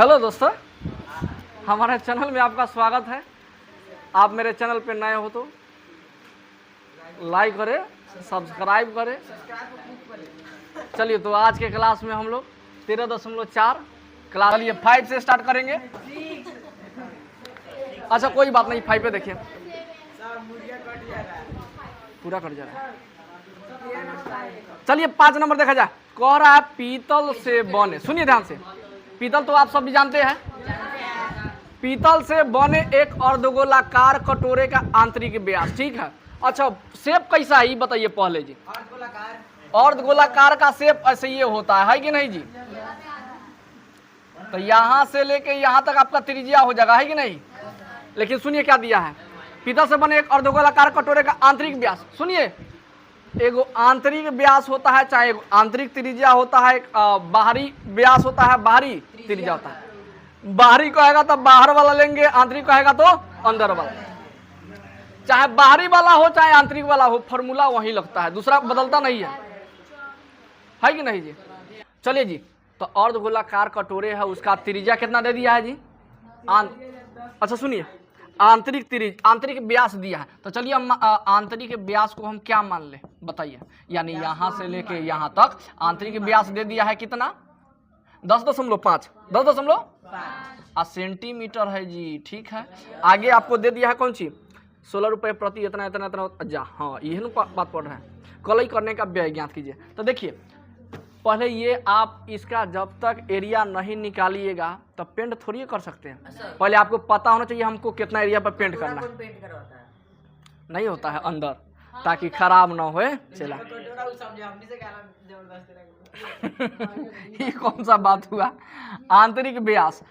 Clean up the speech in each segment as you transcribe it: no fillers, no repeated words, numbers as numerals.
Hello दोस्तों, हमारे channel में आपका स्वागत है। आप मेरे चैनल पे नए हो तो लाइक करें, सब्सक्राइब करें। चलिए, तो आज के क्लास में हम लोग 13.4 क्लास, चलिए 5 से स्टार्ट करेंगे। अच्छा, कोई बात नहीं, 5 पे देखिए, पूरा कट जा रहा है। चलिए 5 नंबर देखा जाए। कह रहा है पीतल से बने, सुनिए ध्यान से। पीतल तो आप सब भी जानते हैं। पीतल से बने एक अर्धगोलाकार कटोरे का आंतरिक व्यास, ठीक है। अच्छा, शेप कैसा है ये बताइए पहले जी। अर्धगोलाकार का शेप ऐसे ये होता है कि नहीं जी। तो यहाँ से लेके यहाँ तक आपका त्रिज्या हो जाएगा, है कि नहीं। लेकिन सुनिए क्या दिया है। पीतल से बने एक अर्धगोलाकार कटोरे का आंतरिक व्यास, सुनिए, एगो आंतरिक व्यास होता है, चाहे आंतरिक त्रिज्या होता है, बाहरी व्यास होता है, बाहरी त्रिज्या होता है। बाहरी कहेगा तो बाहर वाला लेंगे, आंतरिक कहेगा तो अंदर वाला। चाहे बाहरी वाला हो चाहे आंतरिक वाला हो, फॉर्मूला वही लगता है, दूसरा बदलता नहीं है कि नहीं जी। चलिए जी, तो अर्धगोलाकार कटोरे है, उसका त्रिज्या कितना दे दिया है जी। अच्छा सुनिए, आंतरिक व्यास दिया है। तो चलिए हम आंतरिक व्यास को हम क्या मान ले बताइए। यानी यहाँ से लेके यहाँ तक आंतरिक व्यास दे दिया है कितना, 10.5 सेंटीमीटर है जी, ठीक है। आगे आपको दे दिया है कौन सी, 16 रुपये प्रति इतना इतना इतना जा। हाँ, यही बात पढ़ रहे हैं। कलई करने का व्यय ज्ञात कीजिए। तो देखिए, पहले ये आप इसका जब तक एरिया नहीं निकालिएगा तब पेंट थोड़ी कर सकते हैं। पहले आपको पता होना चाहिए हमको कितना एरिया पर पेंट करना है। नहीं होता है अंदर, ताकि खराब ना हो चला। ये कौन सा बात हुआ। आंतरिक व्यास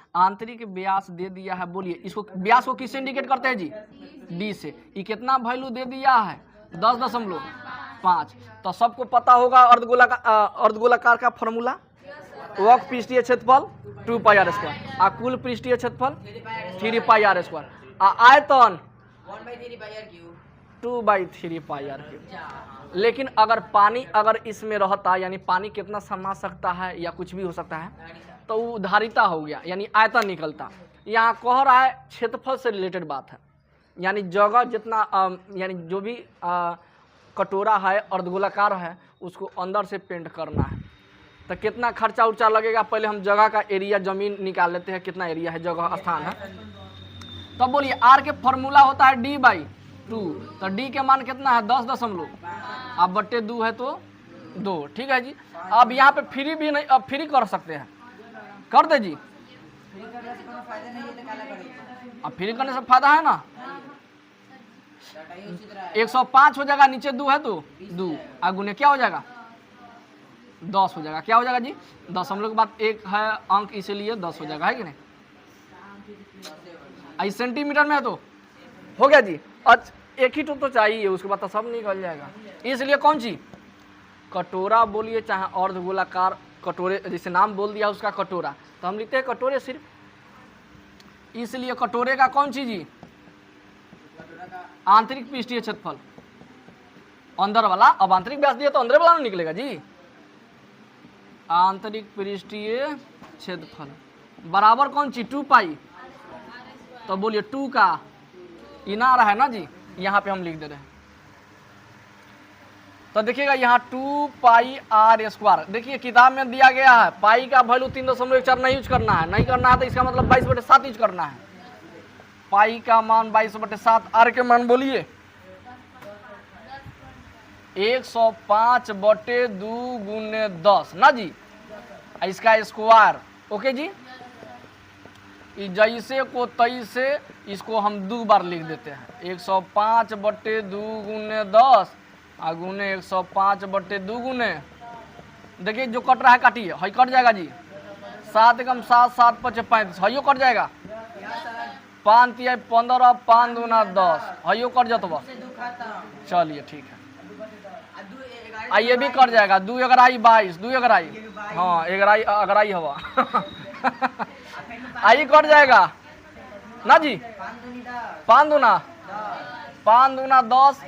दे दिया है। बोलिए, इसको व्यास को किससे इंडिकेट करते हैं जी, डी से। ये कितना वैल्यू दे दिया है, 10.5। तो सबको पता होगा अर्धगोलाकार का फॉर्मूला, वक्र पृष्ठीय क्षेत्रफल 2πr², कुल पृष्ठीय क्षेत्रफल 3πr², आयतन 2/3πr³। लेकिन अगर पानी इसमें रहता, यानी पानी कितना समा सकता है या कुछ भी हो सकता है, तो वो उधारिता हो गया, यानी आयतन निकलता। यहाँ कह रहा है क्षेत्रफल से रिलेटेड बात है, यानी जगह जितना यानी जो भी कटोरा है अर्धगोलाकार है, उसको अंदर से पेंट करना है। तो कितना खर्चा उर्चा लगेगा, पहले हम जगह का एरिया, जमीन निकाल लेते हैं, कितना एरिया है, जगह स्थान है। तो बोलिए, आर के फॉर्मूला होता है d/2। तो d के मान कितना है, 10.2 है तो 2, ठीक है जी। अब यहाँ पे फ्री भी नहीं, अब फ्री कर सकते हैं, कर दे जी। अब फ्री करने से फायदा है ना। 105 हो जाएगा, नीचे 2 है तो 2, गुने क्या हो जाएगा, 10 हो जाएगा। क्या हो जाएगा जी, 10 बाद 1 है अंक, इसीलिए 10 हो जाएगा, है कि नहीं। आई सेंटीमीटर में है तो हो गया जी। अच्छा, एक ही तो चाहिए, उसके बाद तो सब निकल जाएगा। इसलिए कौन सी कटोरा बोलिए, चाहे अर्धगोलाकार कटोरे, जैसे नाम बोल दिया उसका कटोरा, तो हम लिखते हैं कटोरे सिर्फ। इसलिए कटोरे का कौन सी जी, आंतरिक पृष्ठीय क्षेत्रफल अंदर वाला। अब आंतरिक व्यास दिया तो अंदर वाला निकलेगा जी। आंतरिक पृष्ठीय क्षेत्रफल बराबर कौन सी, 2π। तो बोलिए 2 का इना रहा है ना जी, यहाँ पे हम लिख दे रहे हैं। तो देखिएगा यहाँ 2πr²। देखिए किताब में दिया गया है पाई का वैल्यू 3.14 नहीं यूज करना है, नहीं करना है तो इसका मतलब 22/7 यूज करना है। पाई का मान 22/7, आर के मान बोलिए 105/2 गुने 10 ना जी, इसका स्क्वायर। ओके जी, जैसे को तैसे इसको हम 2 बार लिख देते हैं। 105/2 गुने 10 गुने 105/2 गुने, देखिए जो कट रहा है काटिए, हई कट जाएगा जी। 7 एकम 7, 7 5 35, हइयो कट जाएगा। 5 3 15, 5 दूना 10, हइयो कट जाता। चलिए ठीक है, ये भी कट जाएगा। 2 अगर आई 22, 2 अगर आई, हाँ अगर आई हवा आई कट जाएगा ना जी। 5 दूना 10।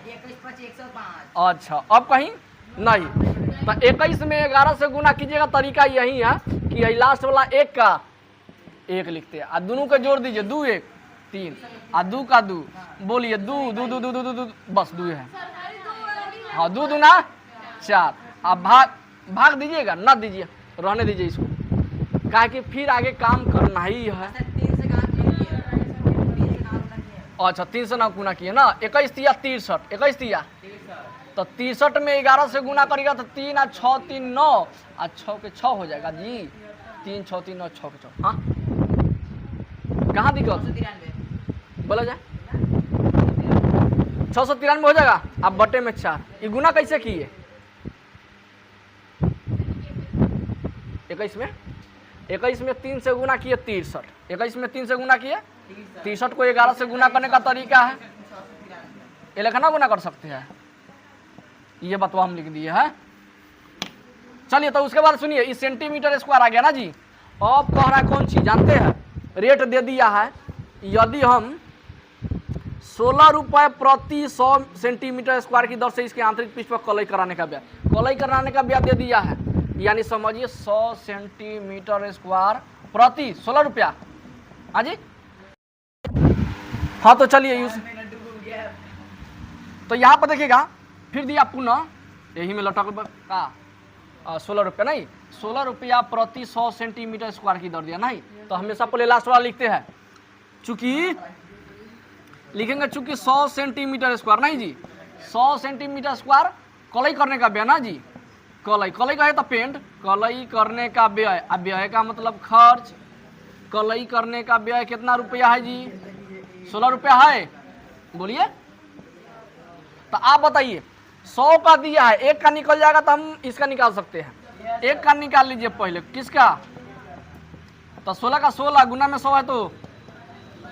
अच्छा, अब कहीं नहीं, तो 21 में 11 से गुना कीजिएगा। तरीका यही है कि लास्ट वाला 1 का 1 लिखते हैं। और दोनों के जोड़ दीजिए, 2 1 3 और 2 का 2, बोलिए 2 2 2 2 2 2 बस 2 है। हाँ 2 2 ना 4। अब भाग दीजिएगा, ना दीजिए, रहने दीजिए इसको, कहा कि फिर आगे काम करना ही है। अच्छा 3 से ना गुना किए ना, 21 तिया 63, 21 तिया तो 63 में 11 से गुना करेगा तो 3 और 6 3 9 और 6 के 6 हो जाएगा जी। 3 6 3 9 6 के 6। हाँ कहाँ दिक्कत बोला जाए, 693 हो जाएगा। अब बटे में 4, ये गुना कैसे किए? 21 में 3 से गुना किए 63, 21 में 3 से गुना किए 63 को 11 से गुना करने का तरीका है, ये लेखा ना गुना कर सकते हैं, ये बतवा हम लिख दिए है। चलिए तो उसके बाद सुनिए, इस सेंटीमीटर स्क्वायर आ गया ना जी। अब कह रहा है कौन चीज जानते हैं? रेट दे दिया है, यदि हम 16 रुपए प्रति 100 सेंटीमीटर स्क्वायर की दर से इसके आंतरिक पृष्ठ पर कलई कराने का ब्याज, कलई कराने का ब्याज दे दिया है, यानी समझिए 100 सेंटीमीटर स्क्वायर प्रति 16 रुपया। हाँ जी, हाँ तो चलिए यूज, तो यहाँ पर देखिएगा फिर दिया पुनः, यही में लटक का 16 रुपया नहीं, 16 रुपया प्रति 100 सेंटीमीटर स्क्वायर की दर दिया नहीं, तो हमेशा पहले लास्ट वाला लिखते हैं, चूंकि लिखेंगे चूंकि 100 सेंटीमीटर स्क्वायर नहीं जी, 100 सेंटीमीटर स्क्वायर कलई करने का व्यय ना जी, कलई का है तो पेंट, कलई करने का व्यय, अब व्यय का मतलब खर्च, कलई करने का व्यय कितना रुपया है जी? 16 रुपया है, बोलिए। तो आप बताइए 100 का दिया है, 1 का निकल जाएगा तो हम इसका निकाल सकते हैं, 1 का निकाल लीजिए पहले, किसका? तो 16 का 16 गुना में 100 है, तो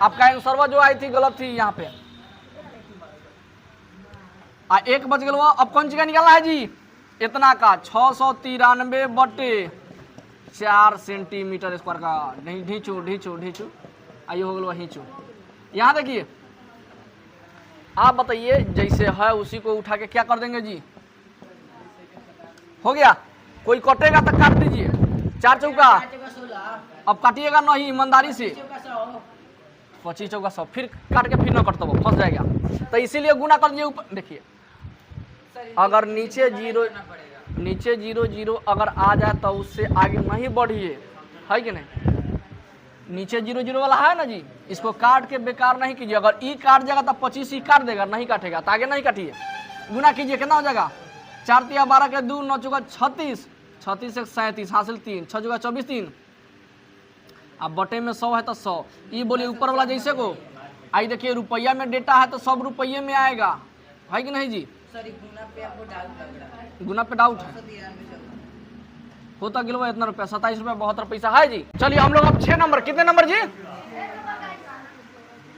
आपका आंसर जो आई थी गलत थी यहाँ पे, 1 बच गया। अब कौन चीज का निकालना है जी? इतना का 693 बटे 4 सेंटीमीटर स्क्वायर का, नहीं ढींचू ढींचू ढींचू, आइए हो गया ढींचू। यहाँ देखिए आप बताइए, जैसे है उसी को उठा के क्या कर देंगे जी? हो गया, कोई कटेगा तो काट दीजिए, 4 चौका, अब काटिएगा नहीं ईमानदारी से, 25 चौका 100, फिर काट के फिर न कट दो, फंस जाएगा, तो इसीलिए गुना कर दीजिए ऊपर। देखिए अगर नीचे 0 0 अगर आ जाए तो उससे आगे नहीं बढ़िए, है कि नहीं? नीचे 0 0 वाला है ना जी, इसको काट के बेकार नहीं कीजिए, अगर ई काट जाएगा तो 25 ही काट देगा, नहीं काटेगा तो आगे नहीं काटिए, गुना कीजिए, कितना हो जाएगा? 4 तिया 12 के 2 9 चौका 36, 36 से 37 हासिल 3, 6 चौका 24 3, अब बटे में 100 है तो 100, ये बोलिए ऊपर वाला जैसे को आई देखिए रुपया में डेटा है तो सब रुपये में आएगा, है कि नहीं जी? गुना पे डाउट है, होता किलो इतना रुपया 27 रुपया 72 पैसा है जी। चलिए हम लोग अब 6 नंबर, कितने नंबर जी?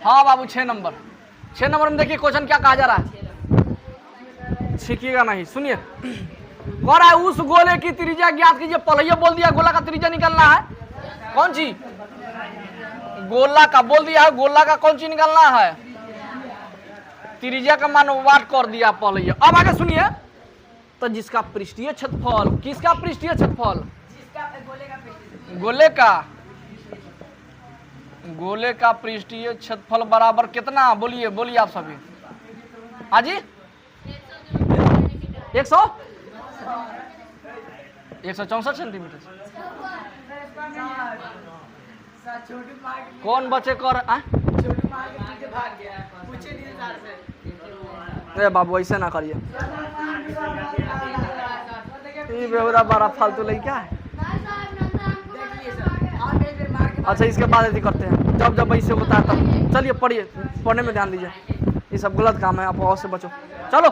हाँ बाबू 6 नंबर, 6 नंबर में देखिए क्वेश्चन क्या कहा जा रहा है, सीखिएगा नहीं, सुनिए। कह रहा है उस गोले की त्रिज्या ज्ञात कीजिए, पहले बोल दिया गोला का त्रिज्या निकालना है, कौन सी? गोला का बोल दिया है, गोला का कौन सी निकालना है? त्रिज्या का मान वाट कर दिया पहले। अब आगे सुनिए, तो जिसका पृष्ठीय क्षेत्रफल, किसका पृष्ठीय क्षेत्रफल? गोले का पृष्ठीय क्षेत्रफल बराबर कितना? बोलिए बोलिए आप सभी। हाँ जी 164 सेंटीमीटर। कौन बचे कर ए बाबू ऐसे ना करिए, बेहुदा बड़ा फालतू लड़का है। अच्छा इसके बाद ऐसे करते हैं, जब ऐसे होता है तब। चलिए पढ़िए, पढ़ने में ध्यान दीजिए, ये सब गलत काम है, आप और से बचो। चलो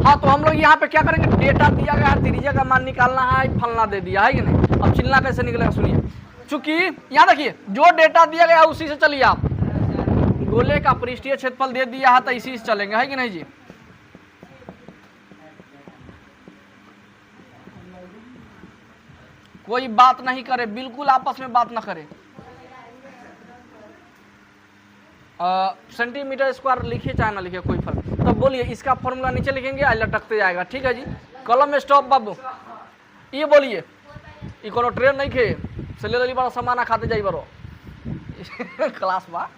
हाँ, तो हम लोग यहाँ पे क्या करेंगे, डेटा दिया गया है, त्रिज्या का मान निकालना है, फलना दे दिया है कि नहीं। अब चिल्ला कैसे निकलेगा सुनिए, चूंकि यहाँ देखिए जो डेटा दिया गया है उसी से चलिए आप। गोले का पृष्ठीय क्षेत्रफल दे दिया है तो इसी से चलेंगे, है कि नहीं जी। कोई बात नहीं करे, बिल्कुल आपस में बात ना करे। सेंटीमीटर स्क्वायर लिखिए चाहे ना लिखिए कोई फर्क। तो बोलिए इसका फॉर्मूला नीचे लिखेंगे, लटकते जाएगा, ठीक है जी। कलम में स्टॉप बाबू। ये बोलिए, ये कोनो ट्रेन नहीं खे, ले ली बड़ा सामान खाते जाई बरो क्लास बा।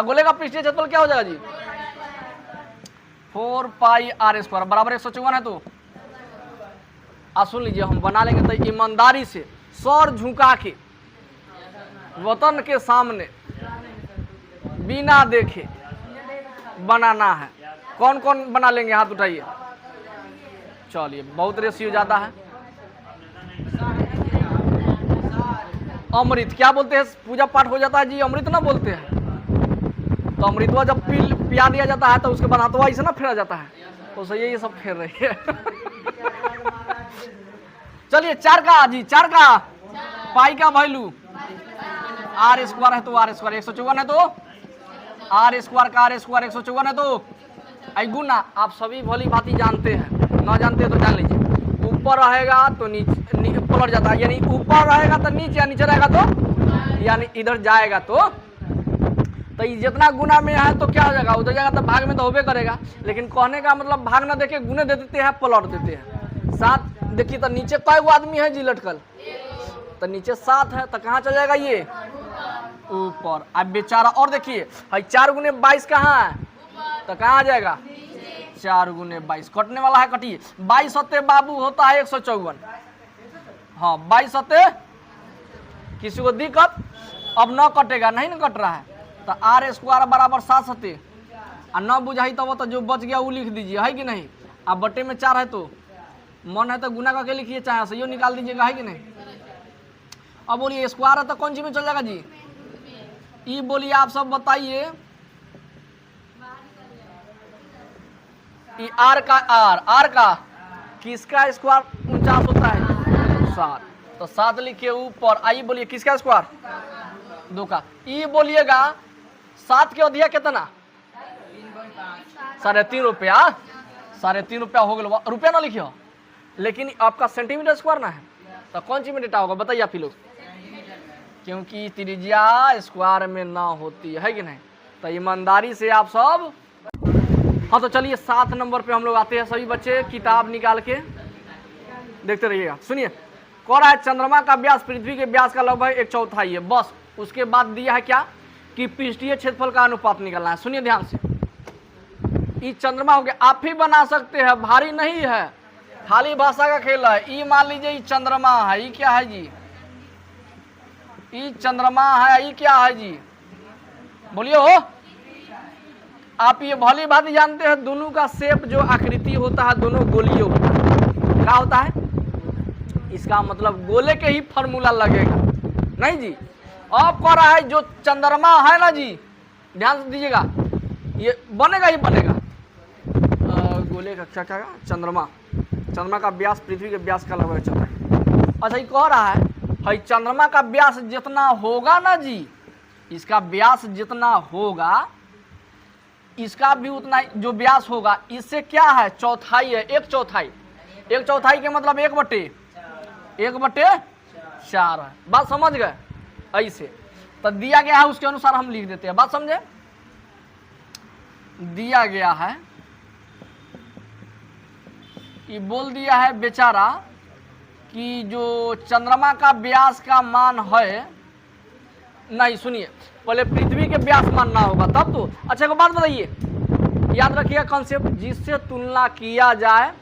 गोले का पृष्ठीय क्षेत्रफल क्या हो जाएगा जी? 4 पाई आर स्क्वायर बराबर 154 है। तो सुन लीजिए, हम बना लेंगे तो ईमानदारी से सर झुका के वतन के सामने बिना देखे बनाना है। कौन कौन बना लेंगे? हाथ उठाइए। चलिए, बहुत रेशियो ज्यादा है। अमृत क्या बोलते हैं? पूजा पाठ हो जाता है जी, अमृत ना बोलते हैं। तो अमृतवा जब पिया दिया जाता है तो उसके बाद हाथवा इसे ना फेरा जाता है, तो सही ये सब फेर रही है चलिए 4 का जी, 4 का पाई का वैल्यू आर स्क्वायर है। तो आर स्क्वायर 154 है। तो आर स्क्वायर का आर स्क्वायर 154 है। तो गुना आप सभी भली भांति जानते हैं, ना जानते तो जान लीजिए। ऊपर रहेगा तो नीचे पलट जाता है, यानी ऊपर रहेगा तो नीचे, या नीचे रहेगा तो यानी इधर जाएगा। तो जितना गुना में है तो क्या हो जाएगा? उधर जाएगा तो भाग में तो होबे करेगा। लेकिन कहने का मतलब भाग ना देके गुने दे देते हैं, पलट देते हैं। 7 देखिए तो नीचे कई गो आदमी है जी लटकल, तो नीचे 7 है, तो कहाँ चल जाएगा? ये ऊपर। अब बेचारा और देखिए 4 गुने 22 कहाँ है? तो कहाँ आ जाएगा? 4 गुने 22 कटने वाला है, कटिए। 22 सत्ते बाबू होता है 154। हाँ 22 सत्ते किसी को दिक्कत? अब न कटेगा, नहीं ना कट रहा है। तो आर स्क्वायर बराबर 7 सत्ते, और न बुझाई तो वो तो जो बच गया वो लिख दीजिए, है कि नहीं? अब बटे में 4 है, तो मन है तो गुना करके लिखिए, चाहे सही निकाल दीजिएगा, है कि नहीं? अब बोलिए स्क्वायर है तो कौन चीज में चल जाएगा जी? ये बोलिए आप सब बताइए। आर का आर का किसका स्क्वायर 49 होता है? 7। तो 7 लिखिए ऊपर। आई बोलिए किसका स्क्वायर? 2 का। ये बोलिएगा 7 के अधिया कितना? 3.5 रुपया। 3.5 रुपया हो गया, रुपया ना लिखियो, लेकिन आपका सेंटीमीटर स्क्वायर ना है, तो कौन सी में डेटा होगा बताइए आप ही लोग? क्योंकि त्रिज्या स्क्वायर में ना होती है कि नहीं? तो ईमानदारी से आप सब। हाँ तो चलिए 7 नंबर पे हम लोग आते हैं। सभी बच्चे किताब निकाल के देखते रहिएगा। सुनिए, कह रहा है चंद्रमा का व्यास पृथ्वी के व्यास का लगभग 1/4 है। बस उसके बाद दिया है क्या कि पृष्ठीय क्षेत्रफल का अनुपात निकालना है। सुनिए ध्यान से, ये चंद्रमा हो गया, आप ही बना सकते हैं, भारी नहीं है, खाली भाषा का खेल है। ये मान लीजिए ये चंद्रमा है, ये क्या है जी? ये चंद्रमा है, ये क्या है जी? बोलिए हो। आप ये भली भांति जानते हैं, दोनों का शेप जो आकृति होता है दोनों गोलीय होता है। क्या होता है? इसका मतलब गोले के ही फॉर्मूला लगेगा, नहीं जी? अब कह रहा है जो चंद्रमा है ना जी, ध्यान से दीजिएगा, ये बनेगा ही बनेगा। गोले का क्या क्या? चंद्रमा का व्यास पृथ्वी के व्यास का लगभग चलता है। अच्छा ये कह रहा है चंद्रमा का व्यास जितना होगा ना जी, इसका व्यास जितना होगा इसका भी उतना जो व्यास होगा, इससे क्या है? चौथाई है, 1/4। 1/4 के मतलब 1/4 है। बात समझ गए? ऐसे तो दिया गया है, उसके अनुसार हम लिख देते हैं। बात समझे? दिया गया है, ये बोल दिया है बेचारा कि जो चंद्रमा का व्यास का मान है, नहीं सुनिए, पहले पृथ्वी के व्यास मानना होगा तब तो। अच्छा एक बात बताइए, याद रखिएगा कॉन्सेप्ट, जिससे तुलना किया जाए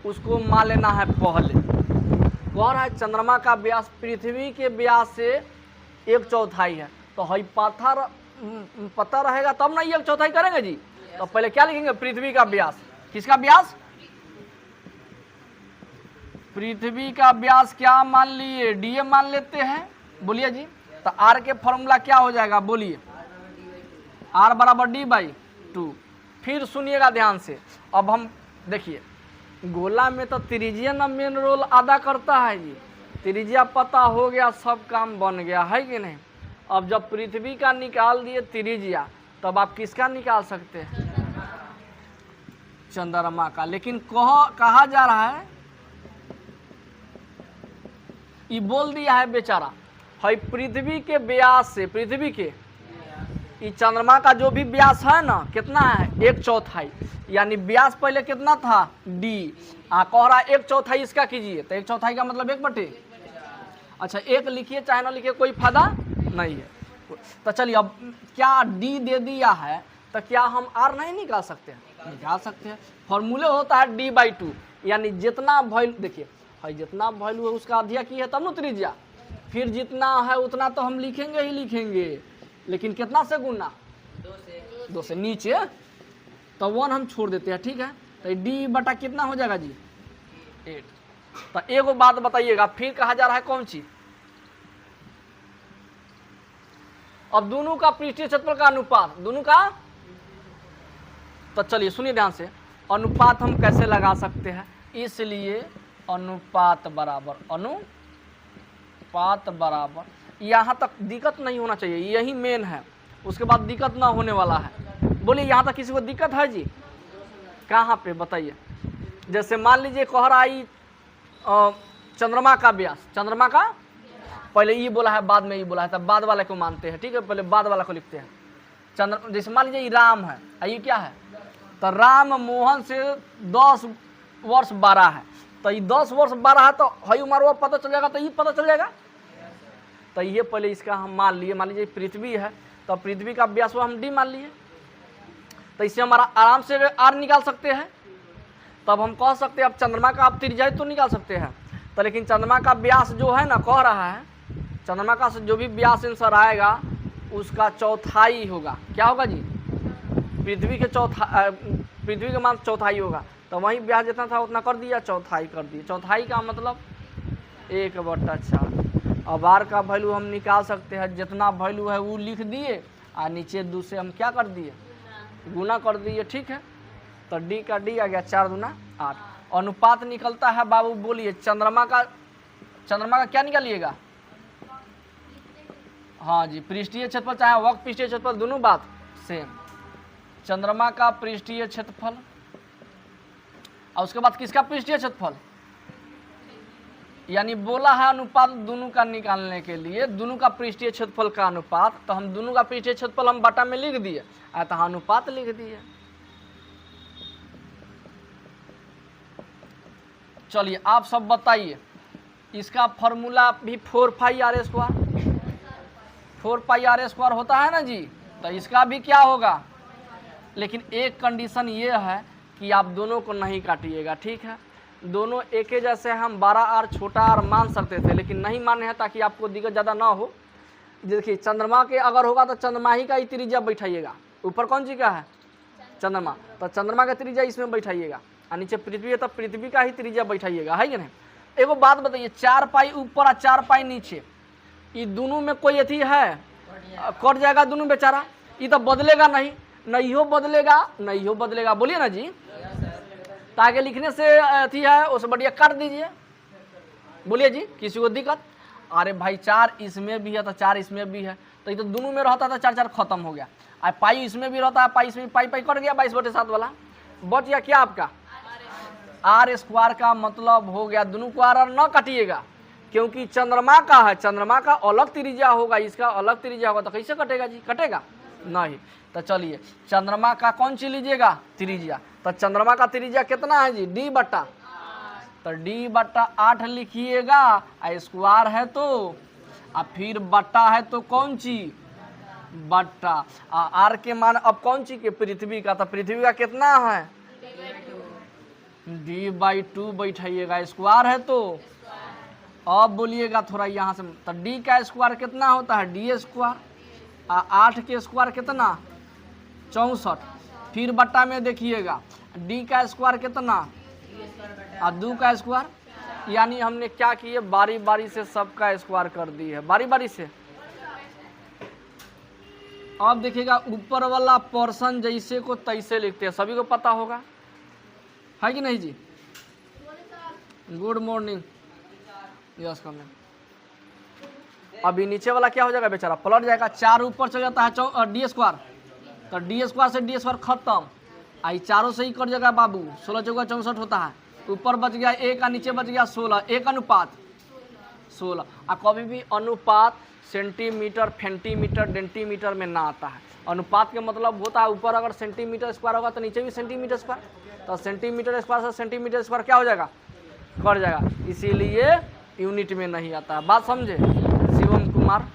उसको मान लेना है पहले। कह रहा है चंद्रमा का व्यास पृथ्वी के व्यास से 1/4 है, तो हई पता रहेगा तब ना ये 1/4 करेंगे जी। तो पहले क्या लिखेंगे? पृथ्वी का व्यास। किसका व्यास? पृथ्वी का व्यास क्या मान लिए? डीए मान लेते हैं। बोलिए जी। तो आर के फॉर्मूला क्या हो जाएगा? बोलिए। आर बराबर D/2। फिर सुनिएगा ध्यान से, अब हम देखिए गोला में तो त्रिज्या ना मेन रोल अदा करता है जी। त्रिज्या पता हो गया, सब काम बन गया, है कि नहीं? अब जब पृथ्वी का निकाल दिए त्रिज्या, तब आप किसका निकाल सकते हैं? चंद्रमा का। लेकिन कहा जा रहा है, ये बोल दिया है बेचारा, है पृथ्वी के व्यास से, पृथ्वी के ये चंद्रमा का जो भी व्यास है ना, कितना है? 1/4। यानी व्यास पहले कितना था? D। कह रहा 1/4 इसका कीजिए, तो 1/4 का मतलब 1/। अच्छा एक लिखिए चाहे ना लिखिए कोई फायदा नहीं है। तो चलिए अब क्या डी दे दिया है तो क्या हम आर नहीं निकाल सकते हैं? निकाल सकते हैं। फॉर्मूले होता है d/2 यानी जितना वैल्यू देखिए भाई जितना वैल्यू है उसका आधा की है तब न त्रिज्या, फिर जितना है उतना तो हम लिखेंगे ही लिखेंगे, लेकिन कितना से गुना? 2 से नीचे तो 1 हम छोड़ देते हैं, ठीक है। तो डी बटा कितना हो जाएगा जी? 8। तो एक बात बताइएगा फिर कहा जा रहा है कौन सी? अब दोनों का पृष्ठीय क्षेत्रफल का अनुपात, दोनों का। तो चलिए सुनिए ध्यान से, अनुपात हम कैसे लगा सकते हैं? इसलिए अनुपात बराबर यहाँ तक दिक्कत नहीं होना चाहिए, यही मेन है, उसके बाद दिक्कत ना होने वाला है। बोलिए यहाँ तक किसी को दिक्कत है जी? कहाँ पे बताइए? जैसे मान लीजिए कह रहा है चंद्रमा का व्यास, चंद्रमा का पहले ये बोला है बाद में ये बोला है, तब बाद वाले को मानते हैं, ठीक है। पहले बाद वाला को लिखते हैं। चंद्र जैसे मान लीजिए राम है, ये क्या है? तो राम मोहन से 10 वर्ष 12 है, तो ये 10 वर्ष 12 है तो हई उम्र वो पता चल जाएगा, तो ये पता चल जाएगा। तो ये पहले इसका हम मान लिए, मान लीजिए पृथ्वी है तो पृथ्वी का व्यास हम डी मान लिए, तो इससे हमारा आराम से आर निकाल सकते हैं। तब हम कह सकते हैं अब चंद्रमा का आप त्रिज्या तो निकाल सकते हैं, तो लेकिन चंद्रमा का व्यास जो है ना, कह रहा है चंद्रमा का जो भी व्यास आंसर आएगा उसका चौथाई होगा। क्या होगा जी? पृथ्वी के मान चौथाई होगा। तो वही व्यास जितना था उतना कर दिया, चौथाई कर दिया। चौथाई का मतलब 1/4। अब आर का वैल्यू हम निकाल सकते हैं, जितना वैल्यू है वो लिख दिए और नीचे 2 से हम क्या कर दिए? गुना कर दिए, ठीक है। तो डी का डी आ गया 4 दूना 8। अनुपात निकलता है बाबू, बोलिए चंद्रमा का क्या निकालिएगा? हाँ जी, पृष्ठीय क्षेत्रफल चाहे वक्र पृष्ठीय क्षेत्रफल दोनों बात सेम। चंद्रमा का पृष्ठीय क्षेत्रफल और उसके बाद किसका पृष्ठीय क्षेत्रफल? यानी बोला है अनुपात दोनों का निकालने के लिए, दोनों का पृष्ठीय क्षेत्रफल का अनुपात। तो हम दोनों का पृष्ठीय क्षेत्रफल हम बटा में लिख दिए, तो अनुपात लिख दिए। चलिए आप सब बताइए, इसका फॉर्मूला भी 4πr², 4πr² होता है ना जी। तो इसका भी क्या होगा? लेकिन एक कंडीशन ये है कि आप दोनों को नहीं काटिएगा, ठीक है। दोनों एक ही जैसे हम 12r छोटा r मान सकते थे, लेकिन नहीं माने हैं ताकि आपको दिक्कत ज़्यादा ना हो। देखिए चंद्रमा के अगर होगा तो चंद्रमा ही का ही त्रिज्या बैठाइएगा। ऊपर कौन सी का है? चंद्रमा, तो चंद्रमा का त्रिज्या इसमें बैठाइएगा, और नीचे पृथ्वी है तो पृथ्वी का ही त्रिज्या बैठाइएगा, है कि नहीं। एगो बात बताइए, 4π ऊपर और 4π नीचे, ये दोनों में कोई अथी है? कट जाएगा दोनों बेचारा, ये तो बदलेगा नहीं, नहीं हो बदलेगा, बोलिए ना जी। ताकि लिखने से अथी है उस बढ़िया काट दीजिए, बोलिए जी। किसी को दिक्कत? अरे भाई 4 इसमें भी है तो 4 इसमें भी है, तो ये तो दोनों में रहता था 4 खत्म हो गया। और पाई इसमें भी रहता है, पाई इसमें पाई कट गया, 22/7 वाला बच गया। क्या आपका? r² का मतलब हो गया, दोनों को r न काटिएगा, क्योंकि चंद्रमा का है, चंद्रमा का अलग त्रिज्या होगा, इसका अलग त्रिज्या होगा, तो कैसे कटेगा जी? कटेगा नहीं। तो चलिए चंद्रमा का कौन सी लीजिएगा? त्रिज्या। तो चंद्रमा का त्रिज्या कितना है जी? d/8। तो d/8 लिखिएगा, स्क्वायर है तो, और फिर बट्टा है तो कौन सी? बट्टा। आर के मान अब कौन सी के? पृथ्वी का। तो पृथ्वी का कितना है? d/2 बैठाइएगा, स्क्वायर है तो। अब बोलिएगा थोड़ा यहाँ से, तो d का स्क्वायर कितना होता है? d²। 8 के स्क्वायर कितना? 64। फिर बट्टा में देखिएगा, d का स्क्वायर कितना? 2 का स्क्वायर। यानी हमने क्या किए, बारी बारी से सबका स्क्वायर कर दी है, बारी बारी से। अब देखिएगा ऊपर वाला पोर्शन जैसे को तैसे लिखते हैं, सभी को पता होगा, है कि नहीं जी? Good morning, yes comment. अभी नीचे वाला क्या हो जाएगा बेचारा? पलट जाएगा। 4 ऊपर चल जाता है d², तो d² से d² खत्म, आई चारों से ही कट जाएगा बाबू। 16 चौका 64 होता है, ऊपर बच गया 1 और नीचे बच गया 16, 1 अनुपात 16। और कभी भी अनुपात सेंटीमीटर, फेंटीमीटर, डेंटीमीटर में ना आता है। अनुपात के मतलब होता है ऊपर अगर सेंटीमीटर स्क्वायर होगा तो नीचे भी सेंटीमीटर स्क्वायर, तो सेंटीमीटर स्क्वायर से सेंटीमीटर स्क्वायर क्या हो जाएगा? कट जाएगा। इसीलिए यूनिट में नहीं आता। बात समझे शिवम कुमार?